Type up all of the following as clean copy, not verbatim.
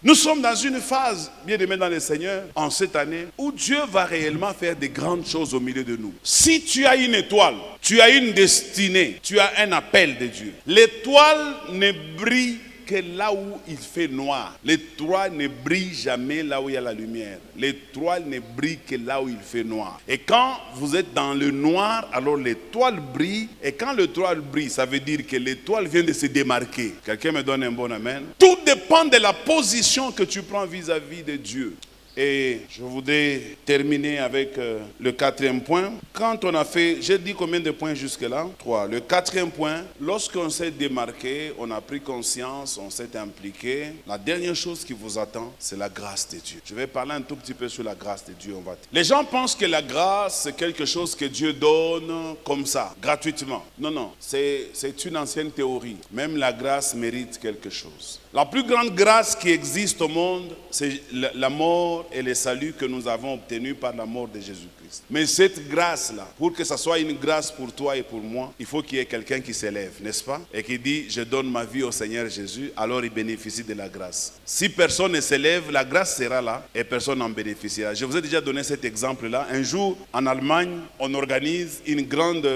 Nous sommes dans une phase, bien aimés dans le Seigneur, en cette année, où Dieu va réellement faire de grandes choses au milieu de nous. Si tu as une étoile, tu as une destinée, tu as un appel de Dieu. L'étoile ne brille que là où il fait noir. L'étoile ne brille jamais là où il y a la lumière. L'étoile ne brille que là où il fait noir. Et quand vous êtes dans le noir, alors l'étoile brille. Et quand l'étoile brille, ça veut dire que l'étoile vient de se démarquer. Quelqu'un me donne un bon amen? Tout dépend de la position que tu prends vis-à-vis de Dieu. Et je voudrais terminer avec le 4e point. Quand on a fait, j'ai dit combien de points jusque-là? 3. Le 4e point, lorsqu'on s'est démarqué, on a pris conscience, on s'est impliqué. La dernière chose qui vous attend, c'est la grâce de Dieu. Je vais parler un tout petit peu sur la grâce de Dieu. Les gens pensent que la grâce, c'est quelque chose que Dieu donne comme ça, gratuitement. Non, non, c'est une ancienne théorie. Même la grâce mérite quelque chose. La plus grande grâce qui existe au monde, c'est la mort et le salut que nous avons obtenu par la mort de Jésus-Christ. Mais cette grâce-là, pour que ça soit une grâce pour toi et pour moi, il faut qu'il y ait quelqu'un qui s'élève, n'est-ce pas? Et qui dit, je donne ma vie au Seigneur Jésus, alors il bénéficie de la grâce. Si personne ne s'élève, la grâce sera là et personne n'en bénéficiera. Je vous ai déjà donné cet exemple-là. Un jour, en Allemagne, on organise une grande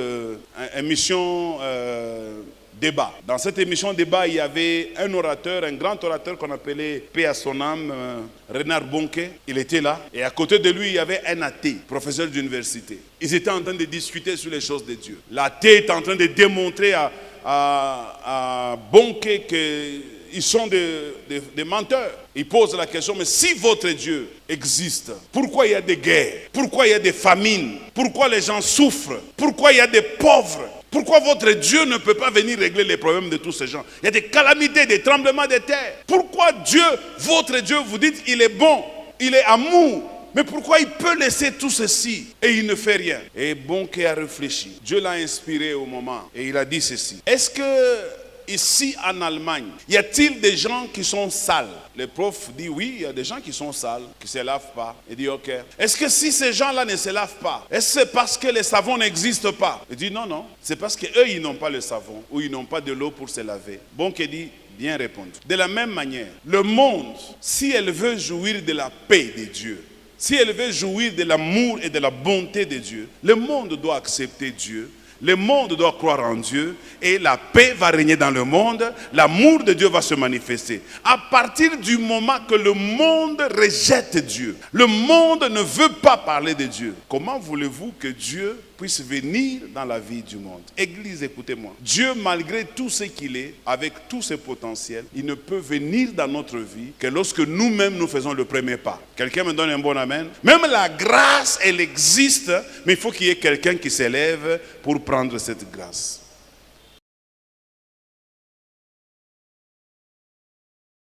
émission débat. Dans cette émission débat, il y avait un orateur, un grand orateur qu'on appelait, paix à son âme, Reinhard Bonnke. Il était là. Et à côté de lui, il y avait un athée, professeur d'université. Ils étaient en train de discuter sur les choses de Dieu. L'athée est en train de démontrer à Bonnke qu'ils sont des menteurs. Il pose la question, mais si votre Dieu existe, pourquoi il y a des guerres? Pourquoi il y a des famines? Pourquoi les gens souffrent? Pourquoi il y a des pauvres? Pourquoi votre Dieu ne peut pas venir régler les problèmes de tous ces gens? Il y a des calamités, des tremblements de terre. Pourquoi Dieu, votre Dieu, vous dites il est bon, il est amour, mais pourquoi il peut laisser tout ceci et il ne fait rien? Et Bonnke a réfléchi. Dieu l'a inspiré au moment et il a dit ceci. Est-ce que ici en Allemagne, y a-t-il des gens qui sont sales? Le prof dit oui, il y a des gens qui sont sales, qui ne se lavent pas. Il dit ok. Est-ce que si ces gens-là ne se lavent pas, est-ce que c'est parce que les savons n'existent pas? Il dit non, non. C'est parce qu'eux, ils n'ont pas le savon ou ils n'ont pas de l'eau pour se laver. Bonnke dit, bien répondu. De la même manière, le monde, si elle veut jouir de la paix de Dieu, si elle veut jouir de l'amour et de la bonté de Dieu, le monde doit accepter Dieu. Le monde doit croire en Dieu et la paix va régner dans le monde. L'amour de Dieu va se manifester. À partir du moment que le monde rejette Dieu, le monde ne veut pas parler de Dieu. Comment voulez-vous que Dieu puisse venir dans la vie du monde? Église, écoutez-moi. Dieu, malgré tout ce qu'il est, avec tous ses potentiels, il ne peut venir dans notre vie que lorsque nous-mêmes nous faisons le premier pas. Quelqu'un me donne un bon amen? Même la grâce, elle existe, mais il faut qu'il y ait quelqu'un qui s'élève pour prendre cette grâce.